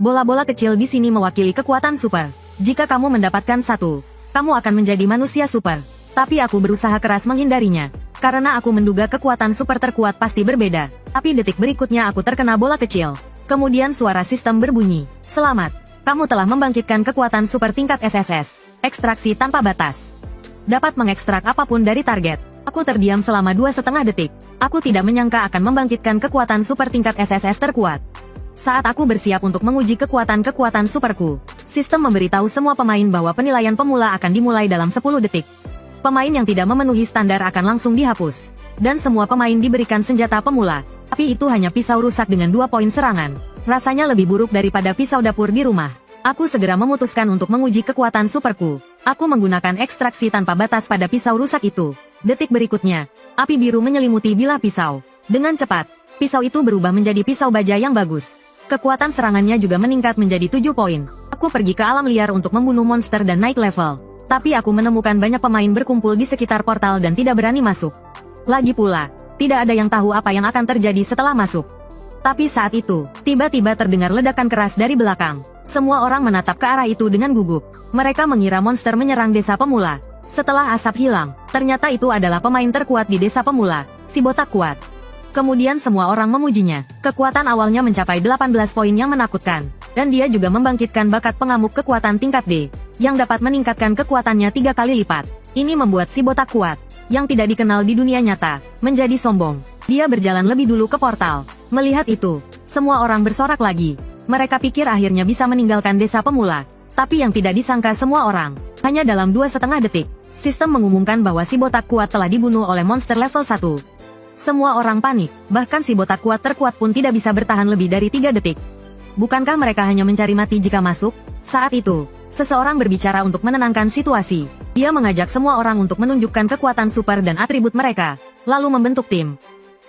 Bola-bola kecil di sini mewakili kekuatan super. Jika kamu mendapatkan satu, kamu akan menjadi manusia super. Tapi aku berusaha keras menghindarinya. Karena aku menduga kekuatan super terkuat pasti berbeda. Tapi detik berikutnya aku terkena bola kecil. Kemudian suara sistem berbunyi. Selamat. Kamu telah membangkitkan kekuatan super tingkat SSS. Ekstraksi tanpa batas. Dapat mengekstrak apapun dari target. Aku terdiam selama 2,5 detik. Aku tidak menyangka akan membangkitkan kekuatan super tingkat SSS terkuat. Saat aku bersiap untuk menguji kekuatan superku, sistem memberitahu semua pemain bahwa penilaian pemula akan dimulai dalam 10 detik. Pemain yang tidak memenuhi standar akan langsung dihapus. Dan semua pemain diberikan senjata pemula. Tapi itu hanya pisau rusak dengan 2 poin serangan. Rasanya lebih buruk daripada pisau dapur di rumah. Aku segera memutuskan untuk menguji kekuatan superku. Aku menggunakan ekstraksi tanpa batas pada pisau rusak itu. Detik berikutnya, api biru menyelimuti bilah pisau. Dengan cepat, pisau itu berubah menjadi pisau baja yang bagus. Kekuatan serangannya juga meningkat menjadi 7 poin. Aku pergi ke alam liar untuk membunuh monster dan naik level. Tapi aku menemukan banyak pemain berkumpul di sekitar portal dan tidak berani masuk. Lagi pula, tidak ada yang tahu apa yang akan terjadi setelah masuk. Tapi saat itu, tiba-tiba terdengar ledakan keras dari belakang. Semua orang menatap ke arah itu dengan gugup. Mereka mengira monster menyerang desa pemula. Setelah asap hilang, ternyata itu adalah pemain terkuat di desa pemula, si botak kuat. Kemudian semua orang memujinya. Kekuatan awalnya mencapai 18 poin yang menakutkan. Dan dia juga membangkitkan bakat pengamuk kekuatan tingkat D, yang dapat meningkatkan kekuatannya 3 kali lipat. Ini membuat si botak kuat, yang tidak dikenal di dunia nyata, menjadi sombong. Dia berjalan lebih dulu ke portal. Melihat itu, semua orang bersorak lagi. Mereka pikir akhirnya bisa meninggalkan desa pemula. Tapi yang tidak disangka semua orang, hanya dalam 2,5 detik, sistem mengumumkan bahwa si botak kuat telah dibunuh oleh monster level 1. Semua orang panik, bahkan si botak kuat terkuat pun tidak bisa bertahan lebih dari 3 detik. Bukankah mereka hanya mencari mati jika masuk? Saat itu, seseorang berbicara untuk menenangkan situasi. Dia mengajak semua orang untuk menunjukkan kekuatan super dan atribut mereka, lalu membentuk tim.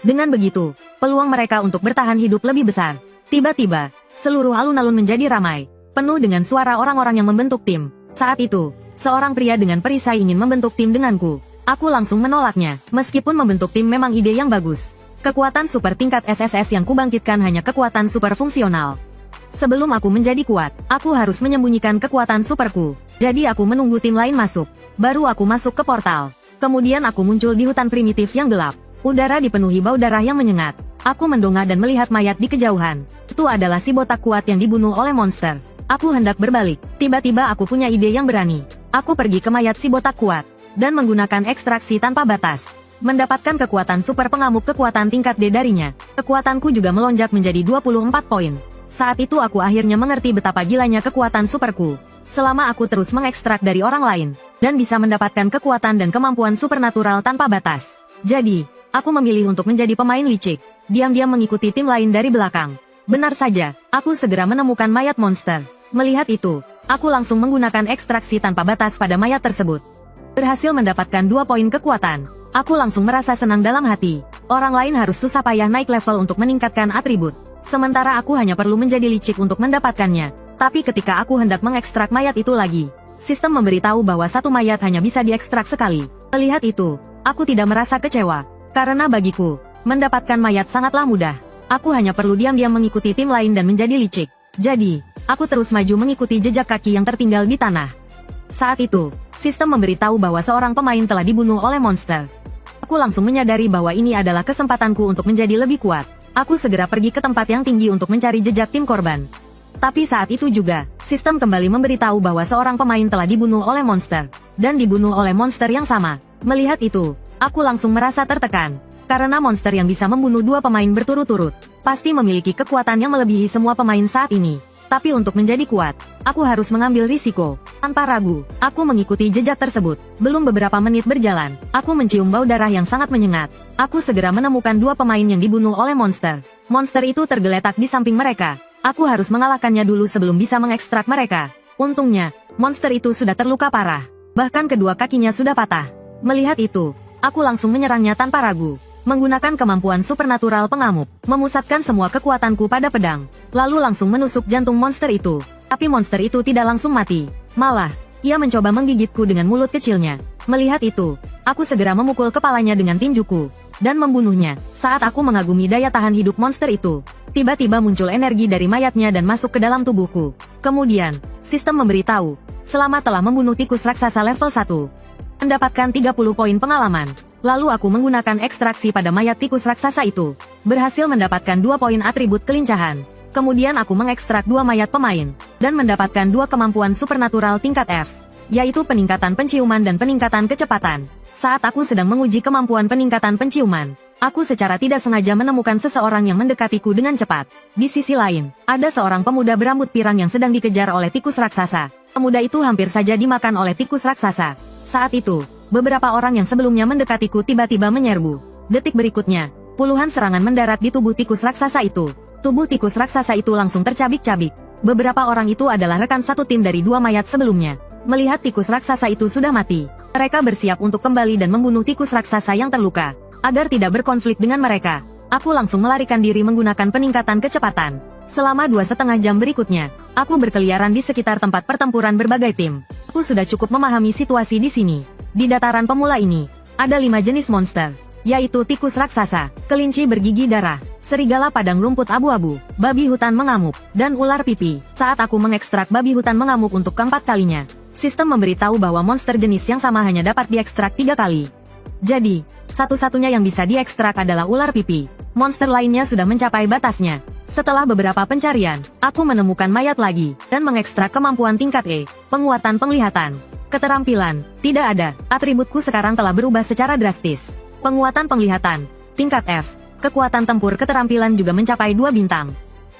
Dengan begitu, peluang mereka untuk bertahan hidup lebih besar. Tiba-tiba, seluruh alun-alun menjadi ramai, penuh dengan suara orang-orang yang membentuk tim. Saat itu, seorang pria dengan perisai ingin membentuk tim denganku. Aku langsung menolaknya, meskipun membentuk tim memang ide yang bagus. Kekuatan super tingkat SSS yang kubangkitkan hanya kekuatan super fungsional. Sebelum aku menjadi kuat, aku harus menyembunyikan kekuatan superku. Jadi aku menunggu tim lain masuk. Baru aku masuk ke portal. Kemudian aku muncul di hutan primitif yang gelap. Udara dipenuhi bau darah yang menyengat. Aku mendongak dan melihat mayat di kejauhan. Itu adalah si botak kuat yang dibunuh oleh monster. Aku hendak berbalik. Tiba-tiba aku punya ide yang berani. Aku pergi ke mayat si botak kuat dan menggunakan ekstraksi tanpa batas. Mendapatkan kekuatan super pengamuk kekuatan tingkat D darinya. Kekuatanku juga melonjak menjadi 24 poin. Saat itu aku akhirnya mengerti betapa gilanya kekuatan superku. Selama aku terus mengekstrak dari orang lain, dan bisa mendapatkan kekuatan dan kemampuan supernatural tanpa batas. Jadi, aku memilih untuk menjadi pemain licik. Diam-diam mengikuti tim lain dari belakang. Benar saja, aku segera menemukan mayat monster. Melihat itu, aku langsung menggunakan ekstraksi tanpa batas pada mayat tersebut. Berhasil mendapatkan 2 poin kekuatan. Aku langsung merasa senang dalam hati. Orang lain harus susah payah naik level untuk meningkatkan atribut. Sementara aku hanya perlu menjadi licik untuk mendapatkannya. Tapi ketika aku hendak mengekstrak mayat itu lagi, sistem memberitahu bahwa satu mayat hanya bisa diekstrak sekali. Melihat itu, aku tidak merasa kecewa. Karena bagiku, mendapatkan mayat sangatlah mudah. Aku hanya perlu diam-diam mengikuti tim lain dan menjadi licik. Jadi, aku terus maju mengikuti jejak kaki yang tertinggal di tanah. Saat itu, sistem memberitahu bahwa seorang pemain telah dibunuh oleh monster. Aku langsung menyadari bahwa ini adalah kesempatanku untuk menjadi lebih kuat. Aku segera pergi ke tempat yang tinggi untuk mencari jejak tim korban. Tapi saat itu juga, sistem kembali memberitahu bahwa seorang pemain telah dibunuh oleh monster. Dan dibunuh oleh monster yang sama. Melihat itu, aku langsung merasa tertekan. Karena monster yang bisa membunuh 2 pemain berturut-turut, pasti memiliki kekuatan yang melebihi semua pemain saat ini. Tapi untuk menjadi kuat, aku harus mengambil risiko. Tanpa ragu, aku mengikuti jejak tersebut. Belum beberapa menit berjalan, aku mencium bau darah yang sangat menyengat. Aku segera menemukan 2 pemain yang dibunuh oleh monster. Monster itu tergeletak di samping mereka. Aku harus mengalahkannya dulu sebelum bisa mengekstrak mereka. Untungnya, monster itu sudah terluka parah. Bahkan kedua kakinya sudah patah. Melihat itu, aku langsung menyerangnya tanpa ragu. Menggunakan kemampuan supernatural pengamuk, memusatkan semua kekuatanku pada pedang, lalu langsung menusuk jantung monster itu. Tapi monster itu tidak langsung mati. Malah, ia mencoba menggigitku dengan mulut kecilnya. Melihat itu, aku segera memukul kepalanya dengan tinjuku, dan membunuhnya. Saat aku mengagumi daya tahan hidup monster itu, Tiba-tiba muncul energi dari mayatnya dan masuk ke dalam tubuhku. Kemudian, sistem memberitahu, selama telah membunuh tikus raksasa level 1. Mendapatkan 30 poin pengalaman. Lalu aku menggunakan ekstraksi pada mayat tikus raksasa itu. Berhasil mendapatkan 2 poin atribut kelincahan. Kemudian aku mengekstrak 2 mayat pemain. Dan mendapatkan 2 kemampuan supernatural tingkat F. Yaitu peningkatan penciuman dan peningkatan kecepatan. Saat aku sedang menguji kemampuan peningkatan penciuman, aku secara tidak sengaja menemukan seseorang yang mendekatiku dengan cepat. Di sisi lain, ada seorang pemuda berambut pirang yang sedang dikejar oleh tikus raksasa. Pemuda itu hampir saja dimakan oleh tikus raksasa. Saat itu, beberapa orang yang sebelumnya mendekatiku tiba-tiba menyerbu. Detik berikutnya, puluhan serangan mendarat di tubuh tikus raksasa itu. Tubuh tikus raksasa itu langsung tercabik-cabik. Beberapa orang itu adalah rekan satu tim dari 2 mayat sebelumnya. Melihat tikus raksasa itu sudah mati, mereka bersiap untuk kembali dan membunuh tikus raksasa yang terluka. Agar tidak berkonflik dengan mereka, aku langsung melarikan diri menggunakan peningkatan kecepatan. Selama 2,5 jam berikutnya, aku berkeliaran di sekitar tempat pertempuran berbagai tim. Aku sudah cukup memahami situasi di sini. Di dataran pemula ini, ada 5 jenis monster, yaitu tikus raksasa, kelinci bergigi darah, serigala padang rumput abu-abu, babi hutan mengamuk, dan ular pipi. Saat aku mengekstrak babi hutan mengamuk untuk keempat kalinya, sistem memberitahu bahwa monster jenis yang sama hanya dapat diekstrak 3 kali. Jadi, satu-satunya yang bisa diekstrak adalah ular pipi. Monster lainnya sudah mencapai batasnya. Setelah beberapa pencarian, aku menemukan mayat lagi, dan mengekstrak kemampuan tingkat E, penguatan penglihatan. Keterampilan, tidak ada. Atributku sekarang telah berubah secara drastis. Penguatan penglihatan, tingkat F. Kekuatan tempur keterampilan juga mencapai 2 bintang.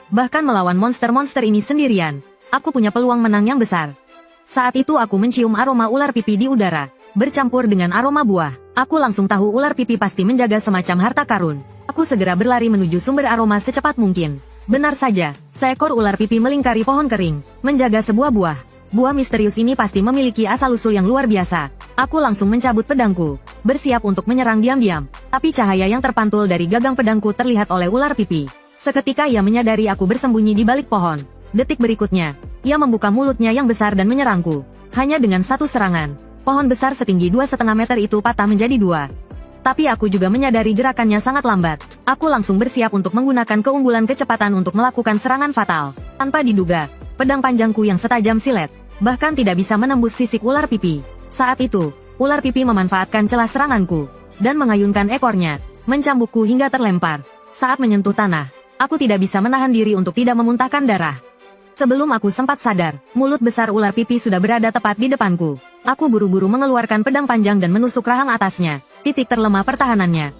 Bahkan melawan monster-monster ini sendirian, aku punya peluang menang yang besar. Saat itu aku mencium aroma ular pipi di udara, bercampur dengan aroma buah. Aku langsung tahu ular pipi pasti menjaga semacam harta karun. Aku segera berlari menuju sumber aroma secepat mungkin. Benar saja, seekor ular pipi melingkari pohon kering, menjaga sebuah buah. Buah misterius ini pasti memiliki asal-usul yang luar biasa. Aku langsung mencabut pedangku, bersiap untuk menyerang diam-diam. Tapi cahaya yang terpantul dari gagang pedangku terlihat oleh ular pipi. Seketika ia menyadari aku bersembunyi di balik pohon. Detik berikutnya, ia membuka mulutnya yang besar dan menyerangku. Hanya dengan satu serangan, pohon besar setinggi 2,5 meter itu patah menjadi 2. Tapi aku juga menyadari gerakannya sangat lambat. Aku langsung bersiap untuk menggunakan keunggulan kecepatan untuk melakukan serangan fatal. Tanpa diduga, pedang panjangku yang setajam silet, bahkan tidak bisa menembus sisik ular pipi. Saat itu, ular pipi memanfaatkan celah seranganku, dan mengayunkan ekornya, mencambukku hingga terlempar. Saat menyentuh tanah, aku tidak bisa menahan diri untuk tidak memuntahkan darah. Sebelum aku sempat sadar, mulut besar ular pipi sudah berada tepat di depanku. Aku buru-buru mengeluarkan pedang panjang dan menusuk rahang atasnya, titik terlemah pertahanannya.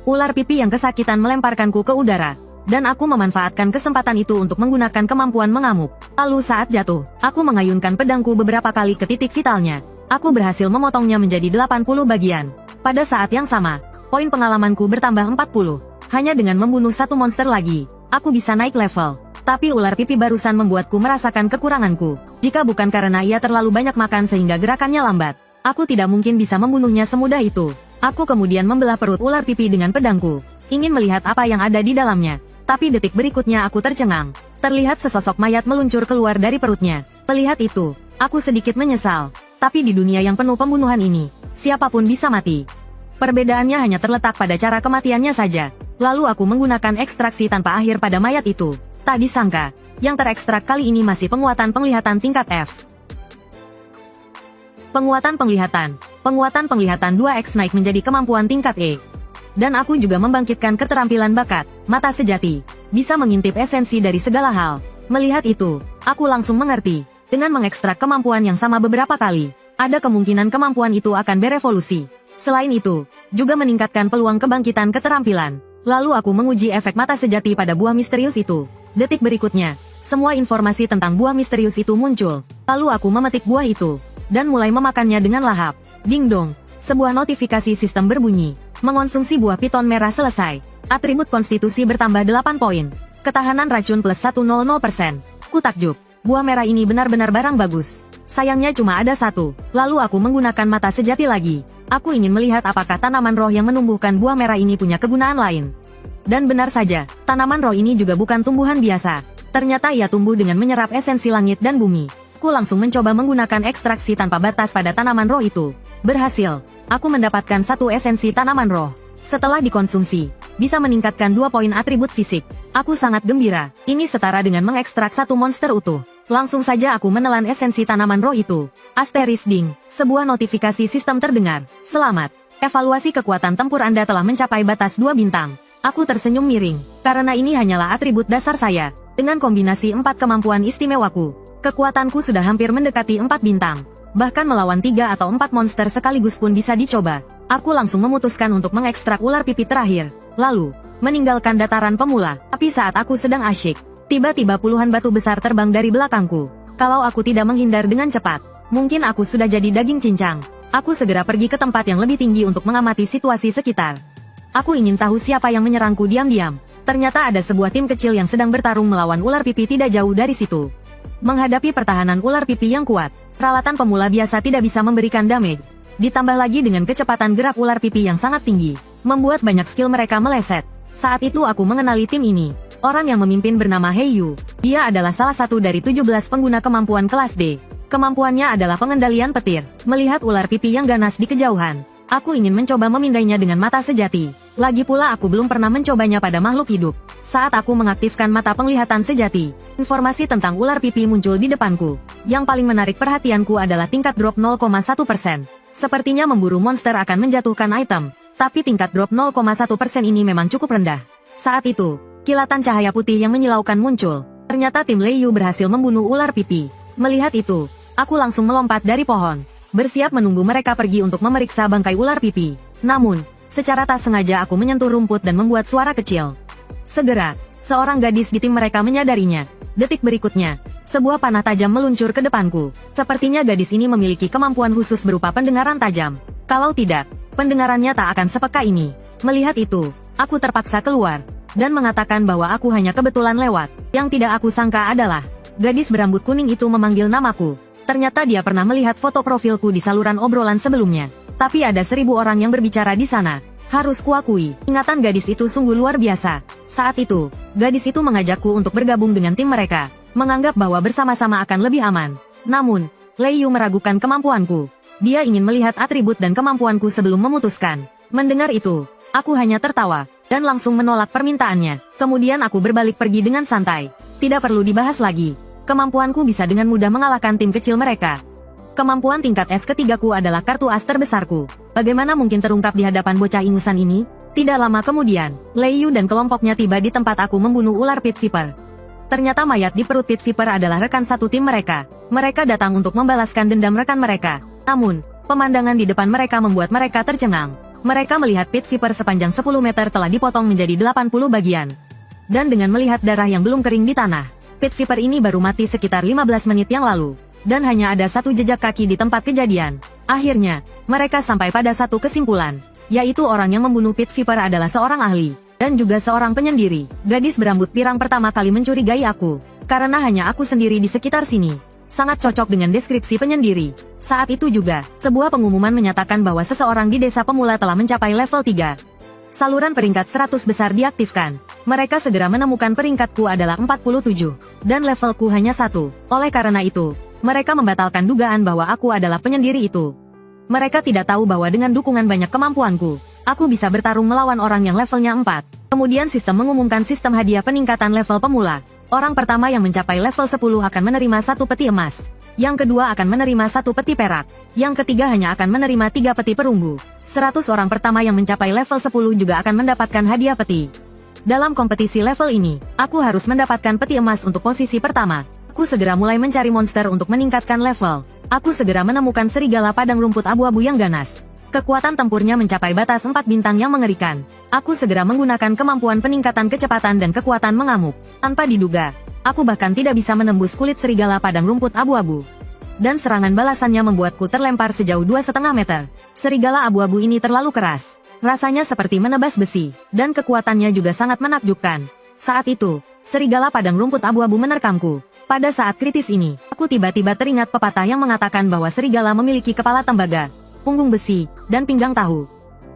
Ular pipi yang kesakitan melemparkanku ke udara, dan aku memanfaatkan kesempatan itu untuk menggunakan kemampuan mengamuk. Lalu saat jatuh, aku mengayunkan pedangku beberapa kali ke titik vitalnya. Aku berhasil memotongnya menjadi 80 bagian. Pada saat yang sama, poin pengalamanku bertambah 40. Hanya dengan membunuh satu monster lagi, aku bisa naik level. Tapi ular pipi barusan membuatku merasakan kekuranganku. Jika bukan karena ia terlalu banyak makan sehingga gerakannya lambat, aku tidak mungkin bisa membunuhnya semudah itu. Aku kemudian membelah perut ular pipi dengan pedangku, ingin melihat apa yang ada di dalamnya. Tapi detik berikutnya aku tercengang. Terlihat sesosok mayat meluncur keluar dari perutnya. Melihat itu, aku sedikit menyesal. Tapi di dunia yang penuh pembunuhan ini, siapapun bisa mati. Perbedaannya hanya terletak pada cara kematiannya saja. Lalu aku menggunakan ekstraksi tanpa akhir pada mayat itu. Tak disangka, yang terekstrak kali ini masih penguatan penglihatan tingkat F. Penguatan penglihatan. Penguatan penglihatan 2x naik menjadi kemampuan tingkat E. Dan aku juga membangkitkan keterampilan bakat, mata sejati. Bisa mengintip esensi dari segala hal. Melihat itu, aku langsung mengerti. Dengan mengekstrak kemampuan yang sama beberapa kali, ada kemungkinan kemampuan itu akan berevolusi. Selain itu, juga meningkatkan peluang kebangkitan keterampilan. Lalu aku menguji efek mata sejati pada buah misterius itu. Detik berikutnya, semua informasi tentang buah misterius itu muncul. Lalu aku memetik buah itu, dan mulai memakannya dengan lahap. Ding dong, sebuah notifikasi sistem berbunyi. Mengonsumsi buah piton merah selesai. Atribut konstitusi bertambah 8 poin. Ketahanan racun plus 100%. Ku takjub, buah merah ini benar-benar barang bagus. Sayangnya cuma ada satu. Lalu aku menggunakan mata sejati lagi. Aku ingin melihat apakah tanaman roh yang menumbuhkan buah merah ini punya kegunaan lain. Dan benar saja, tanaman roh ini juga bukan tumbuhan biasa. Ternyata ia tumbuh dengan menyerap esensi langit dan bumi. Aku langsung mencoba menggunakan ekstraksi tanpa batas pada tanaman roh itu. Berhasil. Aku mendapatkan satu esensi tanaman roh. Setelah dikonsumsi, bisa meningkatkan 2 poin atribut fisik. Aku sangat gembira. Ini setara dengan mengekstrak satu monster utuh. Langsung saja aku menelan esensi tanaman roh itu. Asteris ding. Sebuah notifikasi sistem terdengar. Selamat. Evaluasi kekuatan tempur Anda telah mencapai batas 2 bintang. Aku tersenyum miring. Karena ini hanyalah atribut dasar saya. Dengan kombinasi 4 kemampuan istimewaku, kekuatanku sudah hampir mendekati 4 bintang. Bahkan melawan 3 atau 4 monster sekaligus pun bisa dicoba. Aku langsung memutuskan untuk mengekstrak ular pipi terakhir. Lalu, meninggalkan dataran pemula. Tapi saat aku sedang asyik, tiba-tiba puluhan batu besar terbang dari belakangku. Kalau aku tidak menghindar dengan cepat, mungkin aku sudah jadi daging cincang. Aku segera pergi ke tempat yang lebih tinggi untuk mengamati situasi sekitar. Aku ingin tahu siapa yang menyerangku diam-diam. Ternyata ada sebuah tim kecil yang sedang bertarung melawan ular pipi tidak jauh dari situ. Menghadapi pertahanan ular pipi yang kuat, peralatan pemula biasa tidak bisa memberikan damage. Ditambah lagi dengan kecepatan gerak ular pipi yang sangat tinggi, membuat banyak skill mereka meleset. Saat itu aku mengenali tim ini. Orang yang memimpin bernama Heiyu. Dia adalah salah satu dari 17 pengguna kemampuan kelas D. Kemampuannya adalah pengendalian petir. Melihat ular pipi yang ganas di kejauhan, aku ingin mencoba memindainya dengan mata sejati. Lagi pula aku belum pernah mencobanya pada makhluk hidup. Saat aku mengaktifkan mata penglihatan sejati, informasi tentang ular pipi muncul di depanku. Yang paling menarik perhatianku adalah tingkat drop 0,1%. Sepertinya memburu monster akan menjatuhkan item, tapi tingkat drop 0,1% ini memang cukup rendah. Saat itu, kilatan cahaya putih yang menyilaukan muncul. Ternyata tim Leiyu berhasil membunuh ular pipi. Melihat itu, aku langsung melompat dari pohon, bersiap menunggu mereka pergi untuk memeriksa bangkai ular pipi. Namun, secara tak sengaja aku menyentuh rumput dan membuat suara kecil. Segera, seorang gadis di tim mereka menyadarinya. Detik berikutnya, sebuah panah tajam meluncur ke depanku. Sepertinya gadis ini memiliki kemampuan khusus berupa pendengaran tajam. Kalau tidak, pendengarannya tak akan sepeka ini. Melihat itu, aku terpaksa keluar dan mengatakan bahwa aku hanya kebetulan lewat. Yang tidak aku sangka adalah, gadis berambut kuning itu memanggil namaku. Ternyata dia pernah melihat foto profilku di saluran obrolan sebelumnya. Tapi ada 1000 orang yang berbicara di sana. Harus kuakui, ingatan gadis itu sungguh luar biasa. Saat itu, gadis itu mengajakku untuk bergabung dengan tim mereka, menganggap bahwa bersama-sama akan lebih aman. Namun, Leiyu meragukan kemampuanku. Dia ingin melihat atribut dan kemampuanku sebelum memutuskan. Mendengar itu, aku hanya tertawa dan langsung menolak permintaannya. Kemudian aku berbalik pergi dengan santai. Tidak perlu dibahas lagi. Kemampuanku bisa dengan mudah mengalahkan tim kecil mereka. Kemampuan tingkat S ketigaku adalah kartu as terbesarku. Bagaimana mungkin terungkap di hadapan bocah ingusan ini? Tidak lama kemudian, Leiyu dan kelompoknya tiba di tempat aku membunuh ular Pit Viper. Ternyata mayat di perut Pit Viper adalah rekan satu tim mereka. Mereka datang untuk membalaskan dendam rekan mereka. Namun, pemandangan di depan mereka membuat mereka tercengang. Mereka melihat Pit Viper sepanjang 10 meter telah dipotong menjadi 80 bagian. Dan dengan melihat darah yang belum kering di tanah, Pit Viper ini baru mati sekitar 15 menit yang lalu. Dan hanya ada satu jejak kaki di tempat kejadian. Akhirnya, mereka sampai pada satu kesimpulan, yaitu orang yang membunuh Pit Viper adalah seorang ahli, dan juga seorang penyendiri. Gadis berambut pirang pertama kali mencurigai aku, karena hanya aku sendiri di sekitar sini. Sangat cocok dengan deskripsi penyendiri. Saat itu juga, sebuah pengumuman menyatakan bahwa seseorang di desa pemula telah mencapai level 3. Saluran peringkat 100 besar diaktifkan. Mereka segera menemukan peringkatku adalah 47, dan levelku hanya 1. Oleh karena itu, mereka membatalkan dugaan bahwa aku adalah penyendiri itu. Mereka tidak tahu bahwa dengan dukungan banyak kemampuanku, aku bisa bertarung melawan orang yang levelnya 4. Kemudian sistem mengumumkan sistem hadiah peningkatan level pemula. Orang pertama yang mencapai level 10 akan menerima 1 peti emas. Yang kedua akan menerima 1 peti perak. Yang ketiga hanya akan menerima 3 peti perunggu. 100 orang pertama yang mencapai level 10 juga akan mendapatkan hadiah peti. Dalam kompetisi level ini, aku harus mendapatkan peti emas untuk posisi pertama. Aku segera mulai mencari monster untuk meningkatkan level. Aku segera menemukan serigala padang rumput abu-abu yang ganas. Kekuatan tempurnya mencapai batas 4 bintang yang mengerikan. Aku segera menggunakan kemampuan peningkatan kecepatan dan kekuatan mengamuk. Tanpa diduga, aku bahkan tidak bisa menembus kulit serigala padang rumput abu-abu. Dan serangan balasannya membuatku terlempar sejauh 2,5 meter. Serigala abu-abu ini terlalu keras. Rasanya seperti menebas besi, dan kekuatannya juga sangat menakjubkan. Saat itu, serigala padang rumput abu-abu menerkamku. Pada saat kritis ini, aku tiba-tiba teringat pepatah yang mengatakan bahwa serigala memiliki kepala tembaga, punggung besi, dan pinggang tahu.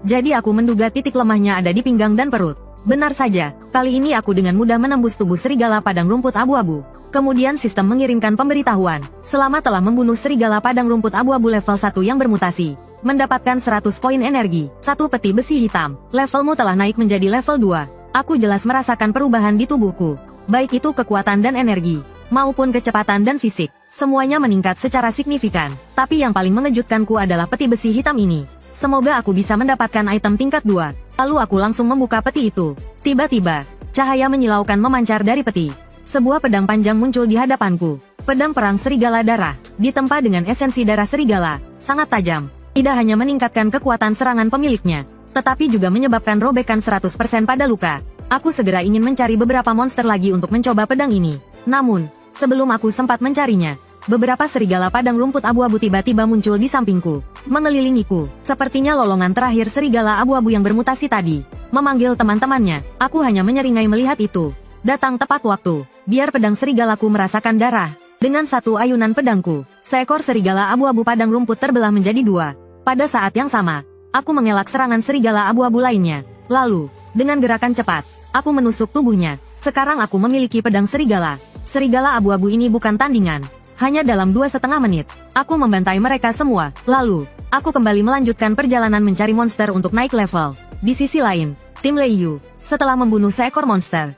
Jadi aku menduga titik lemahnya ada di pinggang dan perut. Benar saja, kali ini aku dengan mudah menembus tubuh serigala padang rumput abu-abu. Kemudian sistem mengirimkan pemberitahuan, selama telah membunuh serigala padang rumput abu-abu level 1 yang bermutasi, mendapatkan 100 poin energi, 1 peti besi hitam, levelmu telah naik menjadi level 2. Aku jelas merasakan perubahan di tubuhku, baik itu kekuatan dan energi, maupun kecepatan dan fisik, semuanya meningkat secara signifikan. Tapi yang paling mengejutkanku adalah peti besi hitam ini. Semoga aku bisa mendapatkan item tingkat 2. Lalu aku langsung membuka peti itu. Tiba-tiba, cahaya menyilaukan memancar dari peti. Sebuah pedang panjang muncul di hadapanku. Pedang perang serigala darah, ditempa dengan esensi darah serigala, sangat tajam. Tidak hanya meningkatkan kekuatan serangan pemiliknya, tetapi juga menyebabkan robekan 100% pada luka. Aku segera ingin mencari beberapa monster lagi untuk mencoba pedang ini. Namun, sebelum aku sempat mencarinya, beberapa serigala padang rumput abu-abu tiba-tiba muncul di sampingku, mengelilingiku. Sepertinya lolongan terakhir serigala abu-abu yang bermutasi tadi, memanggil teman-temannya. Aku hanya menyeringai melihat itu. Datang tepat waktu, biar pedang serigalaku merasakan darah. Dengan satu ayunan pedangku, seekor serigala abu-abu padang rumput terbelah menjadi 2. Pada saat yang sama, aku mengelak serangan serigala abu-abu lainnya. Lalu, dengan gerakan cepat, aku menusuk tubuhnya. Sekarang aku memiliki pedang serigala. Serigala abu-abu ini bukan tandingan. Hanya dalam 2,5 menit, aku membantai mereka semua. Lalu, aku kembali melanjutkan perjalanan mencari monster untuk naik level. Di sisi lain, tim Lei Yu, setelah membunuh seekor monster,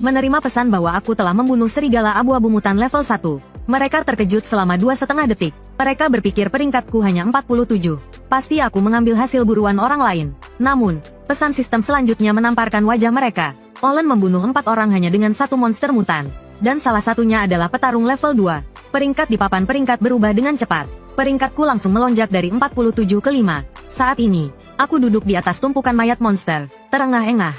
menerima pesan bahwa aku telah membunuh serigala abu-abu mutan level 1. Mereka terkejut selama 2,5 detik. Mereka berpikir peringkatku hanya 47. Pasti aku mengambil hasil buruan orang lain. Namun, pesan sistem selanjutnya menamparkan wajah mereka. Olen membunuh 4 orang hanya dengan 1 monster mutan. Dan salah satunya adalah petarung level 2. Peringkat di papan peringkat berubah dengan cepat. Peringkatku langsung melonjak dari 47 ke 5. Saat ini, aku duduk di atas tumpukan mayat monster, terengah-engah.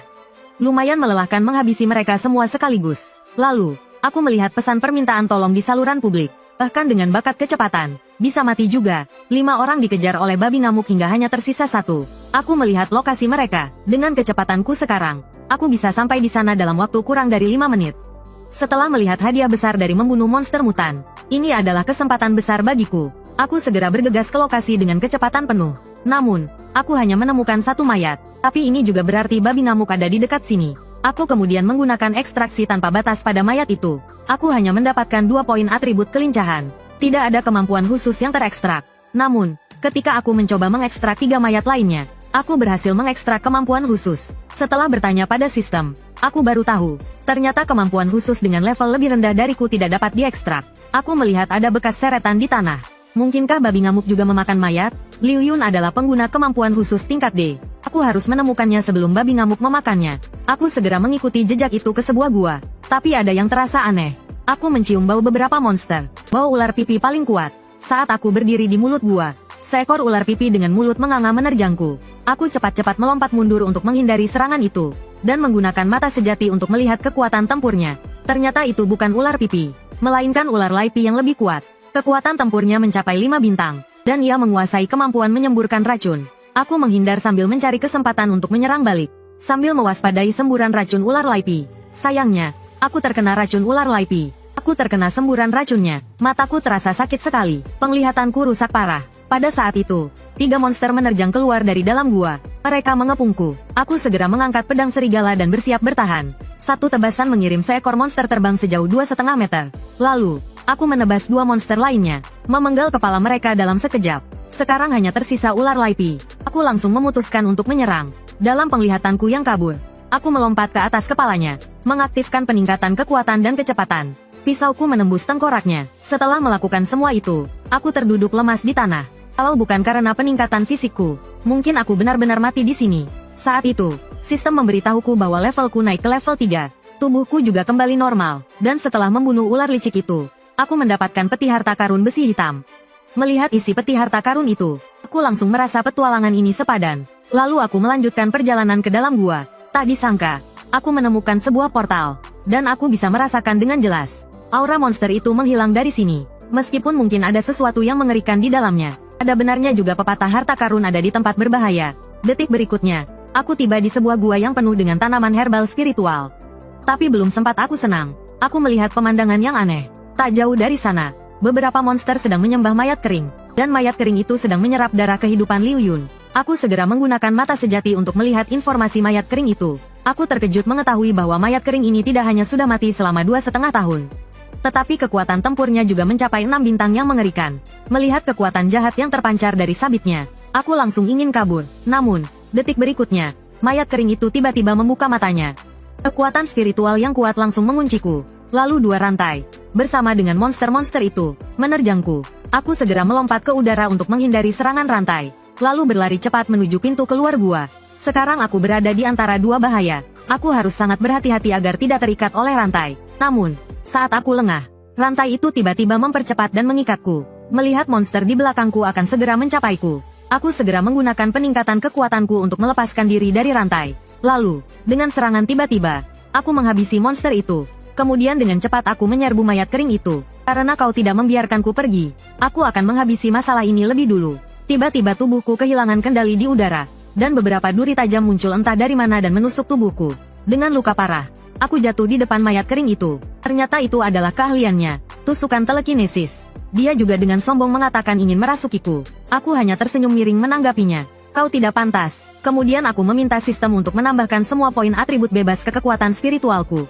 Lumayan melelahkan menghabisi mereka semua sekaligus. Lalu, aku melihat pesan permintaan tolong di saluran publik. Bahkan dengan bakat kecepatan, bisa mati juga. 5 orang dikejar oleh babi ngamuk hingga hanya tersisa 1. Aku melihat lokasi mereka. Dengan kecepatanku sekarang, aku bisa sampai di sana dalam waktu kurang dari 5 menit. Setelah melihat hadiah besar dari membunuh monster mutan, ini adalah kesempatan besar bagiku. Aku segera bergegas ke lokasi dengan kecepatan penuh. Namun, aku hanya menemukan 1 mayat, tapi ini juga berarti babi ngamuk ada di dekat sini. Aku kemudian menggunakan ekstraksi tanpa batas pada mayat itu. Aku hanya mendapatkan 2 poin atribut kelincahan. Tidak ada kemampuan khusus yang terekstrak. Namun, ketika aku mencoba mengekstrak 3 mayat lainnya, aku berhasil mengekstrak kemampuan khusus. Setelah bertanya pada sistem, aku baru tahu, ternyata kemampuan khusus dengan level lebih rendah dariku tidak dapat diekstrak. Aku melihat ada bekas seretan di tanah. Mungkinkah babi ngamuk juga memakan mayat? Liu Yun adalah pengguna kemampuan khusus tingkat D. Aku harus menemukannya sebelum babi ngamuk memakannya. Aku segera mengikuti jejak itu ke sebuah gua. Tapi ada yang terasa aneh. Aku mencium bau beberapa monster. Bau ular pipi paling kuat. Saat aku berdiri di mulut gua, seekor ular pipi dengan mulut menganga menerjangku. Aku cepat-cepat melompat mundur untuk menghindari serangan itu, dan menggunakan mata sejati untuk melihat kekuatan tempurnya. Ternyata itu bukan ular pipi, melainkan ular laipi yang lebih kuat. Kekuatan tempurnya mencapai 5 bintang, dan ia menguasai kemampuan menyemburkan racun. Aku menghindar sambil mencari kesempatan untuk menyerang balik, sambil mewaspadai semburan racun ular laipi. Sayangnya, aku terkena racun ular laipi. Aku terkena semburan racunnya. Mataku terasa sakit sekali. Penglihatanku rusak parah. Pada saat itu, 3 monster menerjang keluar dari dalam gua. Mereka mengepungku. Aku segera mengangkat pedang serigala dan bersiap bertahan. Satu tebasan mengirim seekor monster terbang sejauh 2,5 meter. Lalu, aku menebas 2 monster lainnya, memenggal kepala mereka dalam sekejap. Sekarang hanya tersisa ular laipi. Aku langsung memutuskan untuk menyerang. Dalam penglihatanku yang kabur, aku melompat ke atas kepalanya, mengaktifkan peningkatan kekuatan dan kecepatan. Pisauku menembus tengkoraknya. Setelah melakukan semua itu, aku terduduk lemas di tanah. Kalau bukan karena peningkatan fisikku, mungkin aku benar-benar mati di sini. Saat itu, sistem memberitahuku bahwa levelku naik ke level 3. Tubuhku juga kembali normal, dan setelah membunuh ular licik itu, aku mendapatkan peti harta karun besi hitam. Melihat isi peti harta karun itu, aku langsung merasa petualangan ini sepadan. Lalu aku melanjutkan perjalanan ke dalam gua. Tak disangka, aku menemukan sebuah portal, dan aku bisa merasakan dengan jelas. Aura monster itu menghilang dari sini. Meskipun mungkin ada sesuatu yang mengerikan di dalamnya, ada benarnya juga pepatah harta karun ada di tempat berbahaya. Detik berikutnya, aku tiba di sebuah gua yang penuh dengan tanaman herbal spiritual. Tapi belum sempat aku senang, aku melihat pemandangan yang aneh. Tak jauh dari sana, beberapa monster sedang menyembah mayat kering, dan mayat kering itu sedang menyerap darah kehidupan Liu Yun. Aku segera menggunakan mata sejati untuk melihat informasi mayat kering itu. Aku terkejut mengetahui bahwa mayat kering ini tidak hanya sudah mati selama 2,5 tahun. Tetapi kekuatan tempurnya juga mencapai 6 bintang yang mengerikan. Melihat kekuatan jahat yang terpancar dari sabitnya, aku langsung ingin kabur. Namun, detik berikutnya, mayat kering itu tiba-tiba membuka matanya. Kekuatan spiritual yang kuat langsung mengunciku. Lalu 2 rantai, bersama dengan monster-monster itu, menerjangku. Aku segera melompat ke udara untuk menghindari serangan rantai, lalu berlari cepat menuju pintu keluar gua. Sekarang aku berada di antara 2 bahaya. Aku harus sangat berhati-hati agar tidak terikat oleh rantai. Namun, saat aku lengah, rantai itu tiba-tiba mempercepat dan mengikatku. Melihat monster di belakangku akan segera mencapaiku, aku segera menggunakan peningkatan kekuatanku untuk melepaskan diri dari rantai. Lalu, dengan serangan tiba-tiba, aku menghabisi monster itu. Kemudian dengan cepat aku menyerbu mayat kering itu. Karena kau tidak membiarkanku pergi, aku akan menghabisi masalah ini lebih dulu. Tiba-tiba tubuhku kehilangan kendali di udara, dan beberapa duri tajam muncul entah dari mana dan menusuk tubuhku. Dengan luka parah, aku jatuh di depan mayat kering itu. Ternyata itu adalah keahliannya, tusukan telekinesis. Dia juga dengan sombong mengatakan ingin merasukiku. Aku hanya tersenyum miring menanggapinya. Kau tidak pantas. Kemudian aku meminta sistem untuk menambahkan semua poin atribut bebas ke kekuatan spiritualku.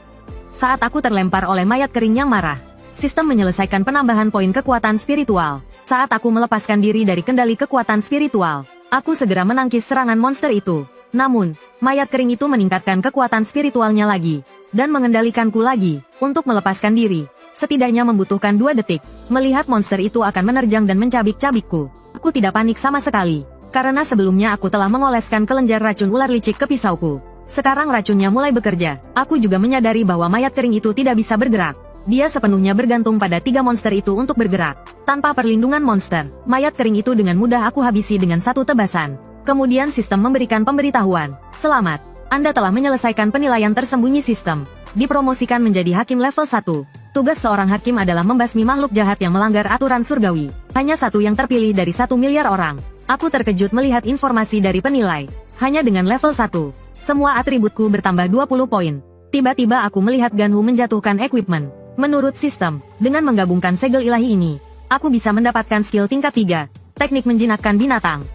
Saat aku terlempar oleh mayat kering yang marah, sistem menyelesaikan penambahan poin kekuatan spiritual. Saat aku melepaskan diri dari kendali kekuatan spiritual, aku segera menangkis serangan monster itu. Namun, mayat kering itu meningkatkan kekuatan spiritualnya lagi, dan mengendalikanku lagi, untuk melepaskan diri. Setidaknya membutuhkan 2 detik. Melihat monster itu akan menerjang dan mencabik-cabikku, aku tidak panik sama sekali. Karena sebelumnya aku telah mengoleskan kelenjar racun ular licik ke pisauku. Sekarang racunnya mulai bekerja. Aku juga menyadari bahwa mayat kering itu tidak bisa bergerak. Dia sepenuhnya bergantung pada 3 monster itu untuk bergerak. Tanpa perlindungan monster, mayat kering itu dengan mudah aku habisi dengan 1 tebasan. Kemudian sistem memberikan pemberitahuan. Selamat, Anda telah menyelesaikan penilaian tersembunyi sistem. Dipromosikan menjadi hakim level 1. Tugas seorang hakim adalah membasmi makhluk jahat yang melanggar aturan surgawi. Hanya 1 yang terpilih dari 1 miliar orang. Aku terkejut melihat informasi dari penilai. Hanya dengan level 1, semua atributku bertambah 20 poin. Tiba-tiba aku melihat Ganhu menjatuhkan equipment. Menurut sistem, dengan menggabungkan segel ilahi ini, aku bisa mendapatkan skill tingkat 3, teknik menjinakkan binatang.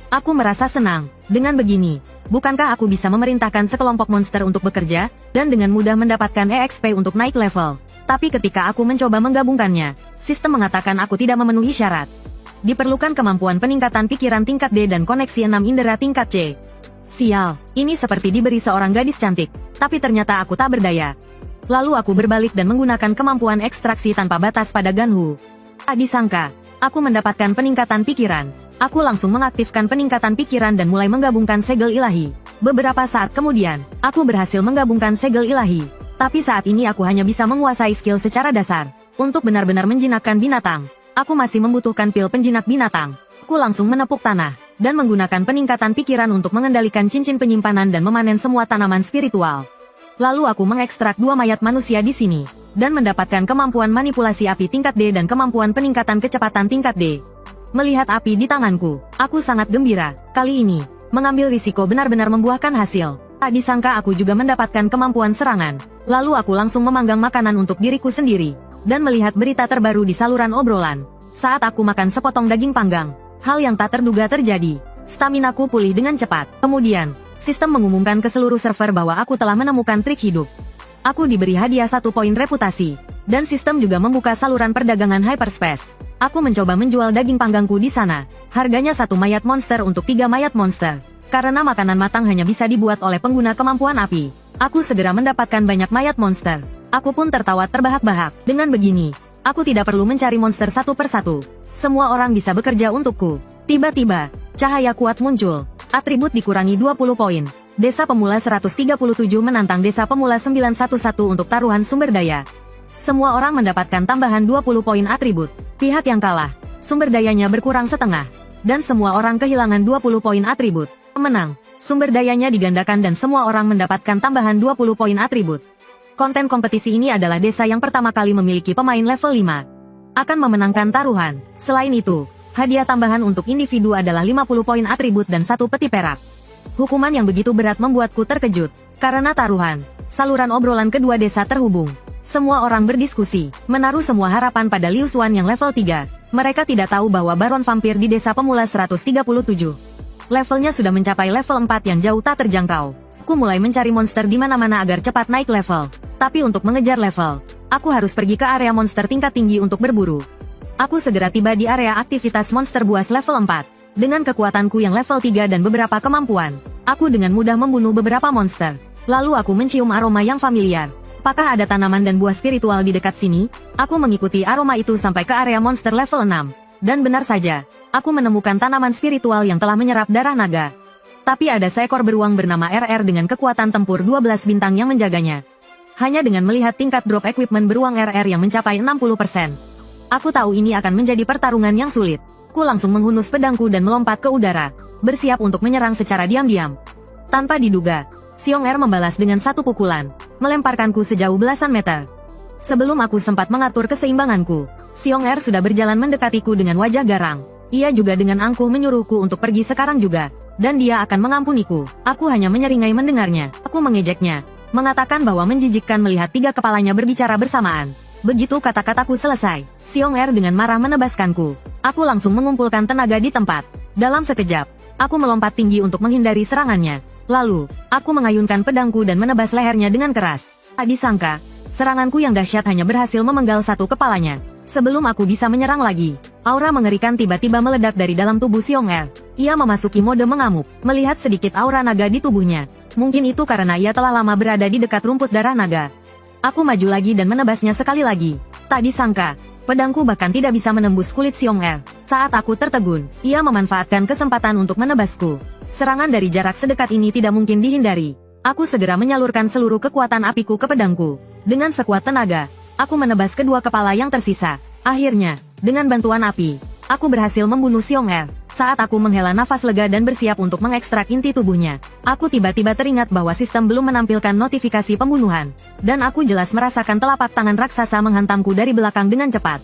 Aku merasa senang. Dengan begini, bukankah aku bisa memerintahkan sekelompok monster untuk bekerja, dan dengan mudah mendapatkan EXP untuk naik level? Tapi ketika aku mencoba menggabungkannya, sistem mengatakan aku tidak memenuhi syarat. Diperlukan kemampuan peningkatan pikiran tingkat D dan koneksi 6 indera tingkat C. Sial, ini seperti diberi seorang gadis cantik, tapi ternyata aku tak berdaya. Lalu aku berbalik dan menggunakan kemampuan ekstraksi tanpa batas pada Ganhu. Tak disangka, aku mendapatkan peningkatan pikiran. Aku langsung mengaktifkan peningkatan pikiran dan mulai menggabungkan segel ilahi. Beberapa saat kemudian, aku berhasil menggabungkan segel ilahi. Tapi saat ini aku hanya bisa menguasai skill secara dasar. Untuk benar-benar menjinakkan binatang, aku masih membutuhkan pil penjinak binatang. Aku langsung menepuk tanah, dan menggunakan peningkatan pikiran untuk mengendalikan cincin penyimpanan dan memanen semua tanaman spiritual. Lalu aku mengekstrak 2 mayat manusia di sini, dan mendapatkan kemampuan manipulasi api tingkat D dan kemampuan peningkatan kecepatan tingkat D. Melihat api di tanganku, aku sangat gembira. Kali ini, mengambil risiko benar-benar membuahkan hasil. Tak disangka aku juga mendapatkan kemampuan serangan. Lalu aku langsung memanggang makanan untuk diriku sendiri, dan melihat berita terbaru di saluran obrolan. Saat aku makan sepotong daging panggang, hal yang tak terduga terjadi. Staminaku pulih dengan cepat. Kemudian, sistem mengumumkan ke seluruh server bahwa aku telah menemukan trik hidup. Aku diberi hadiah 1 poin reputasi, dan sistem juga membuka saluran perdagangan hyperspace. Aku mencoba menjual daging panggangku di sana. Harganya 1 mayat monster untuk 3 mayat monster. Karena makanan matang hanya bisa dibuat oleh pengguna kemampuan api, aku segera mendapatkan banyak mayat monster. Aku pun tertawa terbahak-bahak. Dengan begini, aku tidak perlu mencari monster satu persatu. Semua orang bisa bekerja untukku. Tiba-tiba, cahaya kuat muncul. Atribut dikurangi 20 poin. Desa Pemula 137 menantang Desa Pemula 911 untuk taruhan sumber daya. Semua orang mendapatkan tambahan 20 poin atribut. Pihak yang kalah, sumber dayanya berkurang setengah. Dan semua orang kehilangan 20 poin atribut. Menang, sumber dayanya digandakan dan semua orang mendapatkan tambahan 20 poin atribut. Konten kompetisi ini adalah desa yang pertama kali memiliki pemain level 5. Akan memenangkan taruhan. Selain itu, hadiah tambahan untuk individu adalah 50 poin atribut dan 1 peti perak. Hukuman yang begitu berat membuatku terkejut. Karena taruhan, saluran obrolan kedua desa terhubung. Semua orang berdiskusi, menaruh semua harapan pada Liu Xuan yang level 3. Mereka tidak tahu bahwa Baron Vampir di Desa Pemula 137. Levelnya sudah mencapai level 4 yang jauh tak terjangkau. Aku mulai mencari monster di mana-mana agar cepat naik level. Tapi untuk mengejar level, aku harus pergi ke area monster tingkat tinggi untuk berburu. Aku segera tiba di area aktivitas monster buas level 4. Dengan kekuatanku yang level 3 dan beberapa kemampuan, aku dengan mudah membunuh beberapa monster. Lalu aku mencium aroma yang familiar. Apakah ada tanaman dan buah spiritual di dekat sini? Aku mengikuti aroma itu sampai ke area monster level 6. Dan benar saja, aku menemukan tanaman spiritual yang telah menyerap darah naga. Tapi ada seekor beruang bernama RR dengan kekuatan tempur 12 bintang yang menjaganya. Hanya dengan melihat tingkat drop equipment beruang RR yang mencapai 60%. Aku tahu ini akan menjadi pertarungan yang sulit. Ku langsung menghunus pedangku dan melompat ke udara, bersiap untuk menyerang secara diam-diam. Tanpa diduga, Xiong Er membalas dengan satu pukulan, melemparkanku sejauh belasan meter. Sebelum aku sempat mengatur keseimbanganku, Xiong Er sudah berjalan mendekatiku dengan wajah garang. Ia juga dengan angkuh menyuruhku untuk pergi sekarang juga, dan dia akan mengampuniku. Aku hanya menyeringai mendengarnya. Aku mengejeknya, mengatakan bahwa menjijikkan melihat tiga kepalanya berbicara bersamaan. Begitu kata-kataku selesai, Xiong Er dengan marah menebaskanku. Aku langsung mengumpulkan tenaga di tempat. Dalam sekejap, aku melompat tinggi untuk menghindari serangannya. Lalu, aku mengayunkan pedangku dan menebas lehernya dengan keras. Tak disangka, seranganku yang dahsyat hanya berhasil memenggal satu kepalanya. Sebelum aku bisa menyerang lagi, aura mengerikan tiba-tiba meledak dari dalam tubuh Xiong Er. Ia memasuki mode mengamuk, melihat sedikit aura naga di tubuhnya. Mungkin itu karena ia telah lama berada di dekat rumput darah naga. Aku maju lagi dan menebasnya sekali lagi. Tak disangka, pedangku bahkan tidak bisa menembus kulit Xiong Er. Saat aku tertegun, ia memanfaatkan kesempatan untuk menebasku. Serangan dari jarak sedekat ini tidak mungkin dihindari. Aku segera menyalurkan seluruh kekuatan apiku ke pedangku. Dengan sekuat tenaga, aku menebas kedua kepala yang tersisa. Akhirnya, dengan bantuan api, aku berhasil membunuh Xiong Er. Saat aku menghela nafas lega dan bersiap untuk mengekstrak inti tubuhnya, aku tiba-tiba teringat bahwa sistem belum menampilkan notifikasi pembunuhan. Dan aku jelas merasakan telapak tangan raksasa menghantamku dari belakang dengan cepat.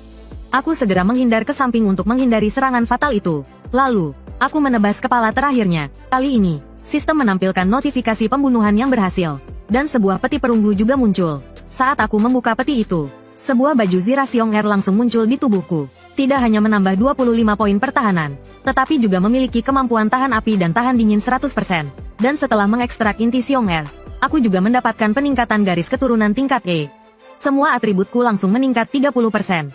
Aku segera menghindar ke samping untuk menghindari serangan fatal itu. Lalu, aku menebas kepala terakhirnya. Kali ini, sistem menampilkan notifikasi pembunuhan yang berhasil. Dan sebuah peti perunggu juga muncul. Saat aku membuka peti itu, sebuah baju zirah Xiong Er langsung muncul di tubuhku. Tidak hanya menambah 25 poin pertahanan, tetapi juga memiliki kemampuan tahan api dan tahan dingin 100%. Dan setelah mengekstrak inti Xiong Er, aku juga mendapatkan peningkatan garis keturunan tingkat E. Semua atributku langsung meningkat 30%.